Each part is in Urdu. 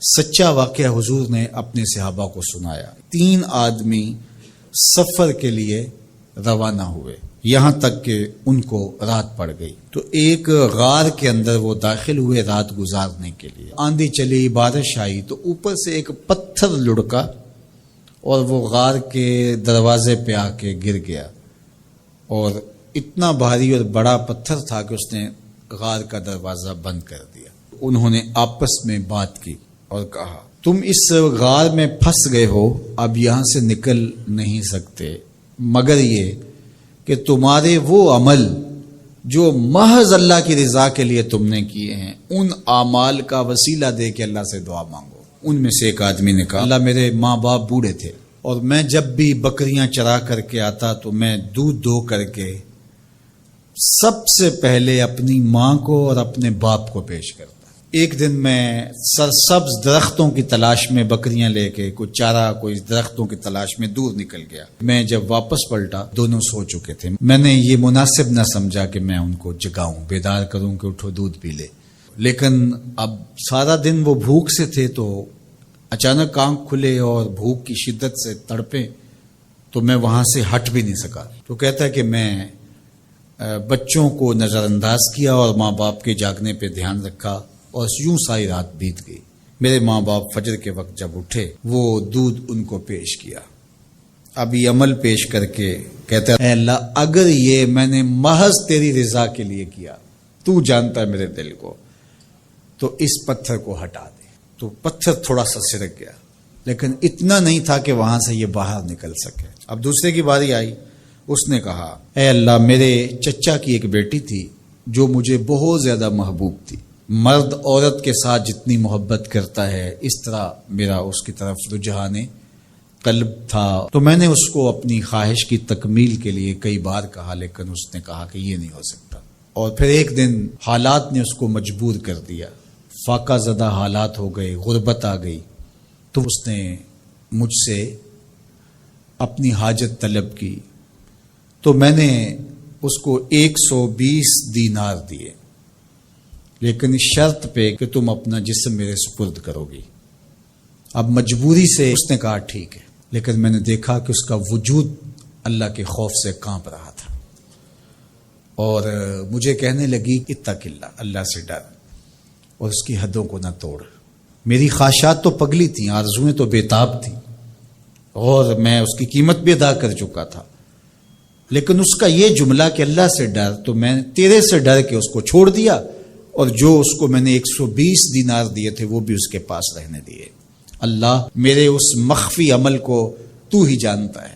سچا واقعہ حضور نے اپنے صحابہ کو سنایا۔ 3 آدمی سفر کے لیے روانہ ہوئے، یہاں تک کہ ان کو رات پڑ گئی، تو ایک غار کے اندر وہ داخل ہوئے رات گزارنے کے لیے۔ آندھی چلی، بارش آئی، تو اوپر سے ایک پتھر لڑکا اور وہ غار کے دروازے پہ آ کے گر گیا، اور اتنا بھاری اور بڑا پتھر تھا کہ اس نے غار کا دروازہ بند کر دیا۔ انہوں نے آپس میں بات کی اور کہا، تم اس غار میں پھنس گئے ہو، اب یہاں سے نکل نہیں سکتے مگر یہ کہ تمہارے وہ عمل جو محض اللہ کی رضا کے لیے تم نے کیے ہیں، ان اعمال کا وسیلہ دے کے اللہ سے دعا مانگو۔ ان میں سے ایک آدمی نے کہا، اللہ میرے ماں باپ بوڑھے تھے، اور میں جب بھی بکریاں چرا کر کے آتا تو میں دودھ دو کر کے سب سے پہلے اپنی ماں کو اور اپنے باپ کو پیش کرتا۔ ایک دن میں سرسبز درختوں کی تلاش میں بکریاں لے کے کوئی چارہ، کوئی درختوں کی تلاش میں دور نکل گیا۔ میں جب واپس پلٹا دونوں سو چکے تھے۔ میں نے یہ مناسب نہ سمجھا کہ میں ان کو جگاؤں، بیدار کروں کہ اٹھو دودھ پی لے، لیکن اب سارا دن وہ بھوک سے تھے، تو اچانک آنکھ کھلے اور بھوک کی شدت سے تڑپے، تو میں وہاں سے ہٹ بھی نہیں سکا۔ تو کہتا ہے کہ میں بچوں کو نظر انداز کیا اور ماں باپ کے جاگنے پہ دھیان رکھا، اور یوں ساری رات بیت گئی۔ میرے ماں باپ فجر کے وقت جب اٹھے، وہ دودھ ان کو پیش کیا۔ اب یہ عمل پیش کر کے کہتا ہے، اے اللہ اگر یہ میں نے محض تیری رضا کے لیے کیا، تو جانتا ہے میرے دل کو، تو اس پتھر کو ہٹا دے۔ تو پتھر تھوڑا سا سرک گیا، لیکن اتنا نہیں تھا کہ وہاں سے یہ باہر نکل سکے۔ اب دوسرے کی باری آئی، اس نے کہا، اے اللہ میرے چچا کی ایک بیٹی تھی جو مجھے بہت زیادہ محبوب تھی، مرد عورت کے ساتھ جتنی محبت کرتا ہے اس طرح میرا اس کی طرف رجحان قلب تھا، تو میں نے اس کو اپنی خواہش کی تکمیل کے لیے کئی بار کہا، لیکن اس نے کہا کہ یہ نہیں ہو سکتا۔ اور پھر ایک دن حالات نے اس کو مجبور کر دیا، فاقہ زدہ حالات ہو گئے، غربت آ گئی، تو اس نے مجھ سے اپنی حاجت طلب کی، تو میں نے اس کو 120 دینار دیے، لیکن شرط پہ کہ تم اپنا جسم میرے سپرد کرو گی۔ اب مجبوری سے اس نے کہا ٹھیک ہے، لیکن میں نے دیکھا کہ اس کا وجود اللہ کے خوف سے کانپ رہا تھا، اور مجھے کہنے لگی اتق اللہ، اللہ سے ڈر اور اس کی حدوں کو نہ توڑ۔ میری خواہشات تو پگلی تھیں، آرزویں تو بےتاب تھیں، اور میں اس کی قیمت بھی ادا کر چکا تھا، لیکن اس کا یہ جملہ کہ اللہ سے ڈر، تو میں تیرے سے ڈر کے اس کو چھوڑ دیا، اور جو اس کو میں نے 120 دینار دیے تھے وہ بھی اس کے پاس رہنے دیے۔ اللہ میرے اس مخفی عمل کو تو ہی جانتا ہے،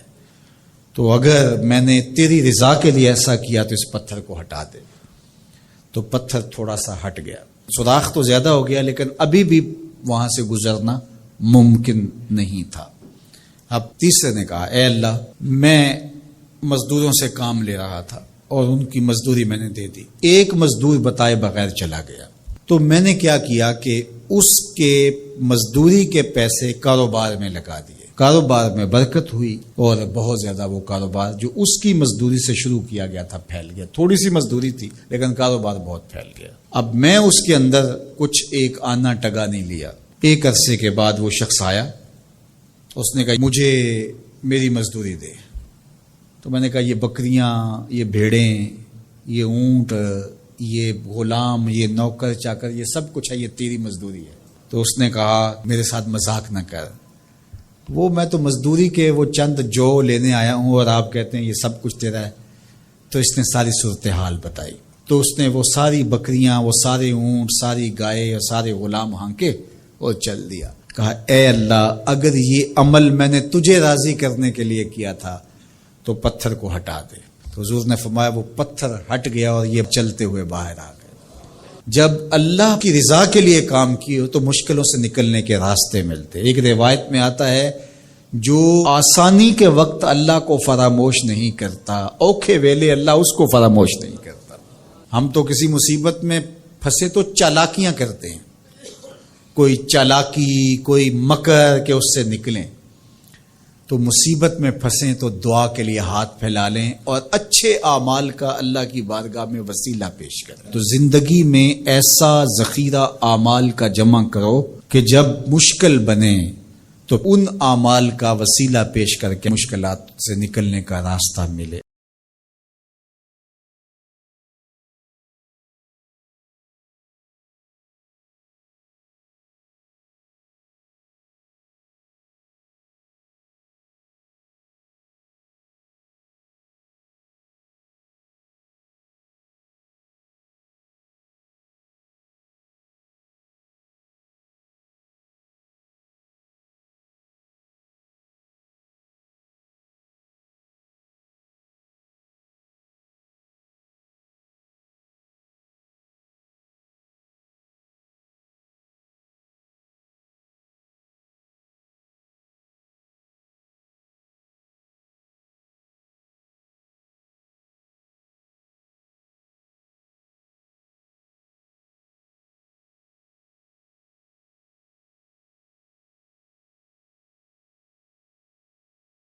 تو اگر میں نے تیری رضا کے لیے ایسا کیا تو اس پتھر کو ہٹا دے۔ تو پتھر تھوڑا سا ہٹ گیا، سوراخ تو زیادہ ہو گیا، لیکن ابھی بھی وہاں سے گزرنا ممکن نہیں تھا۔ اب تیسرے نے کہا، اے اللہ میں مزدوروں سے کام لے رہا تھا اور ان کی مزدوری میں نے دے دی، ایک مزدور بتائے بغیر چلا گیا، تو میں نے کیا کیا کہ اس کے مزدوری کے پیسے کاروبار میں لگا دیے، کاروبار میں برکت ہوئی، اور بہت زیادہ وہ کاروبار جو اس کی مزدوری سے شروع کیا گیا تھا پھیل گیا۔ تھوڑی سی مزدوری تھی لیکن کاروبار بہت پھیل گیا۔ اب میں اس کے اندر کچھ ایک آنا ٹگا نہیں لیا۔ ایک عرصے کے بعد وہ شخص آیا، اس نے کہا مجھے میری مزدوری دے۔ تو میں نے کہا یہ بکریاں، یہ بھیڑیں، یہ اونٹ، یہ غلام، یہ نوکر چاکر، یہ سب کچھ ہے، یہ تیری مزدوری ہے۔ تو اس نے کہا میرے ساتھ مذاق نہ کر، وہ میں تو مزدوری کے وہ چند جو لینے آیا ہوں اور آپ کہتے ہیں یہ سب کچھ تیرا ہے۔ تو اس نے ساری صورتحال بتائی، تو اس نے وہ ساری بکریاں، وہ سارے اونٹ، ساری گائے اور سارے غلام ہانکے اور چل دیا۔ کہا اے اللہ اگر یہ عمل میں نے تجھے راضی کرنے کے لیے کیا تھا تو پتھر کو ہٹا دے۔ تو حضور نے فرمایا وہ پتھر ہٹ گیا اور یہ چلتے ہوئے باہر آ گئے۔ جب اللہ کی رضا کے لیے کام کیے تو مشکلوں سے نکلنے کے راستے ملتے۔ ایک روایت میں آتا ہے جو آسانی کے وقت اللہ کو فراموش نہیں کرتا، اوکھے ویلے اللہ اس کو فراموش نہیں کرتا۔ ہم تو کسی مصیبت میں پھنسے تو چالاکیاں کرتے ہیں، کوئی چالاکی، کوئی مکر کہ اس سے نکلیں۔ تو مصیبت میں پھنسیں تو دعا کے لیے ہاتھ پھیلا لیں اور اچھے اعمال کا اللہ کی بارگاہ میں وسیلہ پیش کریں۔ تو زندگی میں ایسا ذخیرہ اعمال کا جمع کرو کہ جب مشکل بنے تو ان اعمال کا وسیلہ پیش کر کے مشکلات سے نکلنے کا راستہ ملے۔